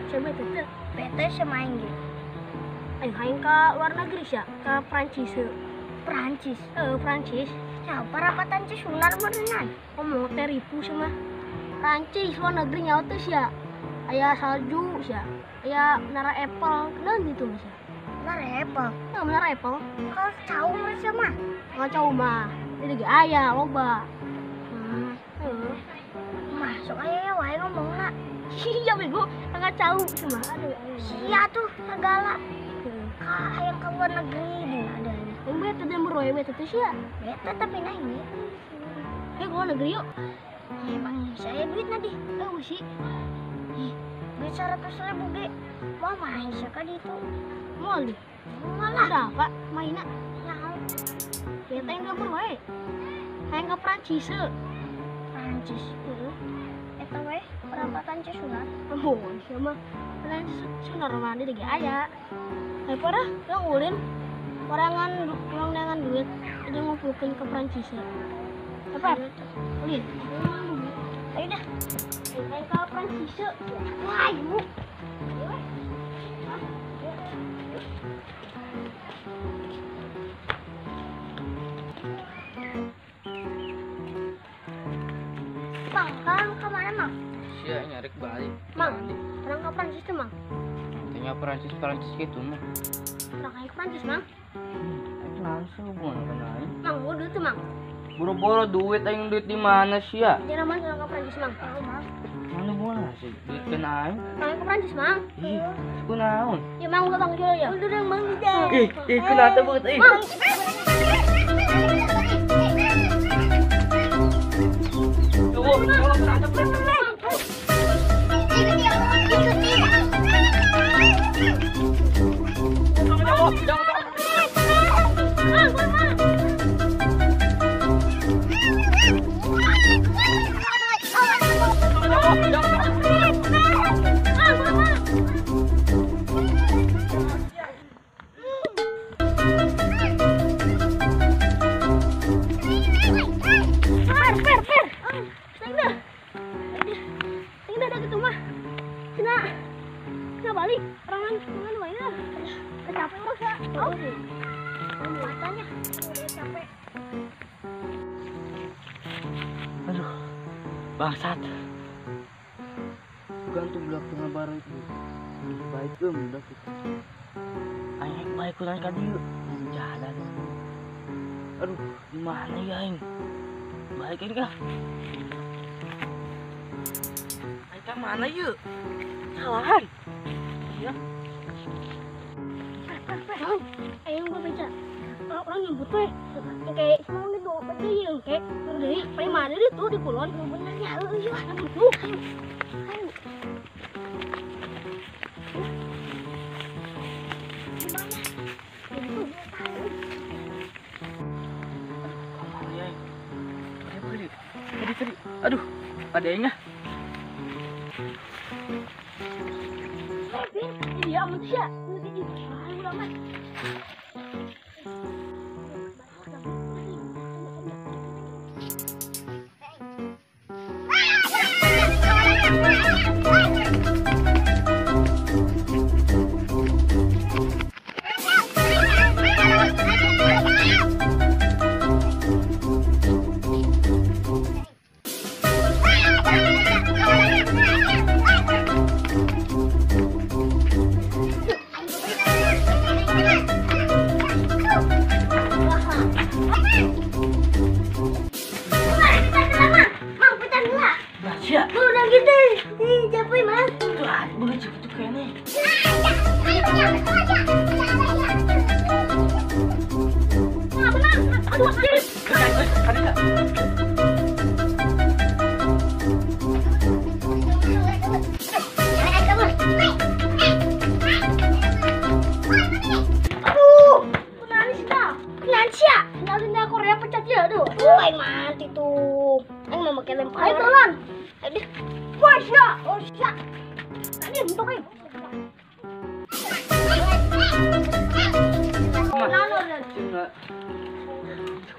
Coba tuh. Bete semain gitu. Aing ke luar negeri sih, ke Prancis. Prancis. Prancis. Ya, parapatan ci sunar berenang. Ngomong teripu sama Prancis luar negeri nyawa tuh sih ya. Aya salju sih. Aya menara Eiffel, kenal gitu mas ya. Repel. Menara Eiffel. Kau tahu mereka mah? Nggak tahu mah. Ini lagi aya loba. Masuk aja ya, wae ngomong nak. Iya bego, nggak tahu cuma. Aduh. Sia tuh segala. Yang ke luar negeri di ada. Yang bete dan meroy bete tuh sih ya. Bete tapi nah ini. Ke luar negeri yuk. Emang saya duit nanti. Sih. Duit 100.000 ge. Mau main sekali itu. Mau nih. Malah. Ada apa? Mainnya. Nah, Bete yang gak meroy. Kayak ke Prancis. Prancis. Eta we perapatan ci sunar. Oh, sama. Prancis sunar mah di aya. Parah, yang ulin. Orang dengan duit. Dia mau pukin ke Prancis. Apa? Ulin. Ayo dah. Kayak ke Prancis. Wah, ibu. Bang, kalian kemana, Mang? Siya nyari balik. Mang, orang ke Prancis tuh, Mang. Tanya Prancis gitu mah. Orang kayak Prancis, Mang. Kenapa sih hubungan kenal? Mang, gua dulu tuh, Mang. Boro-boro duit aing duit di mana sih ya? Dia namanya orang ke Prancis, Mang. Tahu, Mang. Mana hubungan sih duit kenal? Orang ke Prancis, Mang. Ih, kunaon? Ya, Mang, udah Bang jual ya. Udah, Mang, udah. Ih, kenapa banget ih? Mang. Balik orang mainnya capek terus ya. Matanya udah capek. Aduh, bangsat. Gantung belakang baru itu. Baik udah gitu. Aing baik kurang ka dieu. Jalan. Aduh, di mana ya aing? Balikin kah? Aing ka mana yuk? Salahan. Ya. Ayo gua baca. Orang yang butuh kayak semua itu benda yang kayak dari paling mana itu di kulon bener ya iya butuh. Ayo. Tadi. Aduh, adanya. Iya, manusia. Ayo lama.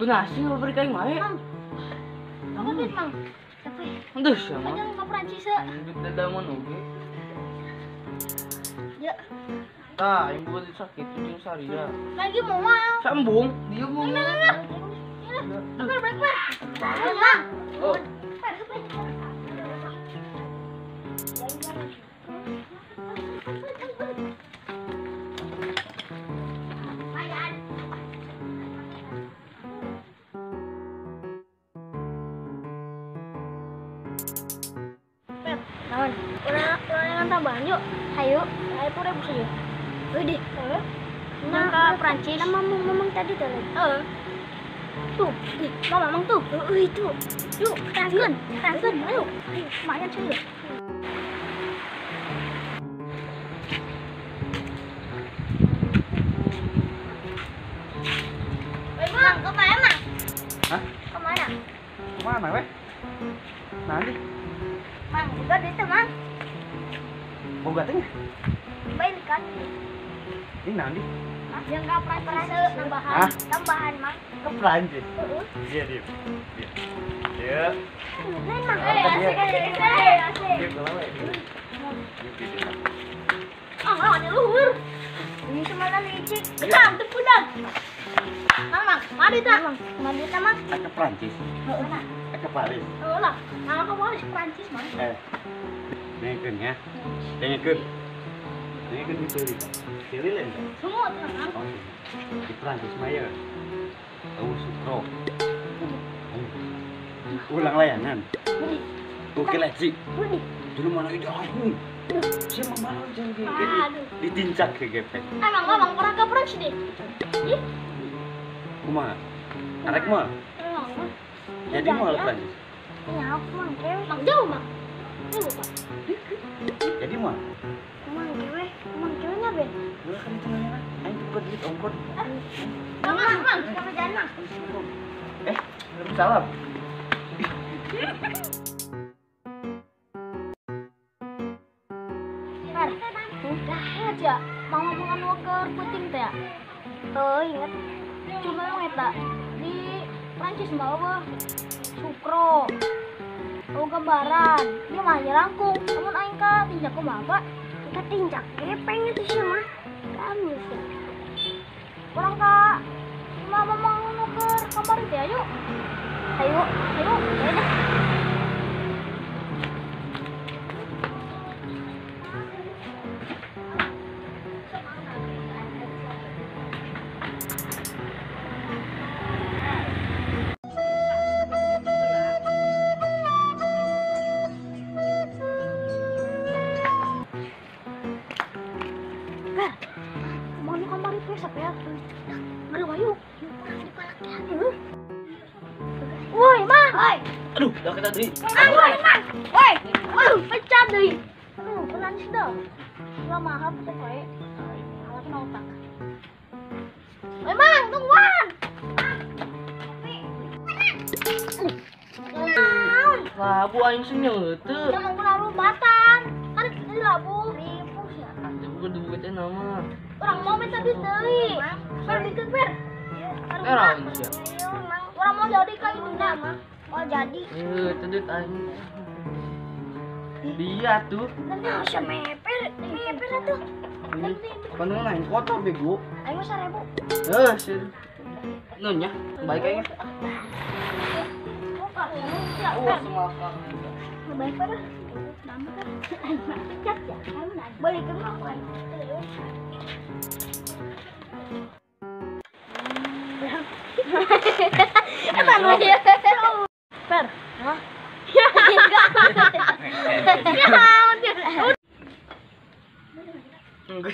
Nasi mau beri kain mae. Apa bet mang? Aduh sama. Kadang ke Prancis. Kita dah mau nunggu. Ya. Tah, yang buat sakit itu yang Saria. Lagi mau mah. Sambung, dia mau. Per, per, per. Mang. Oh, Per, per. Per, naon? Udah tambahan yuk. Hayu, ayo pura bisa yuk. Udah. Nah, ke Prancis. Nama mamang tadi tuh lagi. Tuh, mamang tuh. Itu. Yuk, transfer. Ayo. Lumayan sih ya. Mang, kemana, Mang? hah? Kemana? Kemana weh? Nanti Mang, juga di itu, Mang. mau gateng? Baik kan? Ini nanti Yang nggak Prancis tambahan. Tambahan, Mang. ke Prancis. Iya dia. Iya. Lain, Mang. Dia. Asik. Dia kalau dia. Ah, ada luhur. Ini semalam licik. Kecam, tepudang. Mang, mari tak? Mari tak, Mang. Ke Prancis. Mana? Ke Paris. Lah, nah kamu harus Prancis, Mang. Dengerin ya. Dengerin gitu. Pilih lain. Semua tuh, Mang. Oh, di Prancis Maya. Tahu Sukro. Ulang layanan. Budi, Oke Leci. Budi. Dulu mana itu aku. Siapa malu jangan Aduh. ditincak ke gepek. Emang pernah ke Prancis deh. Ih, Kumaha? Arek mah. emang mah. Jadi mau ke Prancis. Ya, aku Mang, kewe. Mang jauh, Mang. Jauh, Pak. Jadi mah. Mang kewe ngabe? Ulah kan itu nanya. Ayo bukan duit ongkos. Mang, sama jalan, Mang. Salam. Har, ingat ya, mau ngomongan worker puting teh ya? Oh, ingat. Cuma lo eta di Prancis bawa Sukro. Oh, gambaran. Dia mah nyerangkung. Namun aing ka tinjak kumaha, kita tinjak gepeng itu sih mah. Kami sih. Kurang ka mama mau nuker kamar teh ayo. Ayo. Ya udah. Mau nu kamar itu siapa ya? Ada wayu. Woi, Mang. Woi. Aduh, dah kita tadi. Woi, Mang. Woi. Aduh, pecah deui. Aduh, penanis dah. Ulah mahal tuh poe. Alat mau tak. Woi, Mang, tungguan. Labu aing senyeuteut. Jangan ngelalu batan. Kan ini labu. Ribus ya. Coba duitnya nama. Orang mau minta duit deui. Per dikeun per. Naon sia? Orang mau jadi kayak itu mah. Oh, jadi. Itu duit aing. Dia tuh. Nanti bisa meper tuh. Ini kan lain kotor bego. Ayo 1000. Sih. Nonya, baik kayaknya. Wah, semakak. Baik pada. Nama kan. Pecat ya. Boleh ke rumah. Emang aja. Per. Hah? Enggak.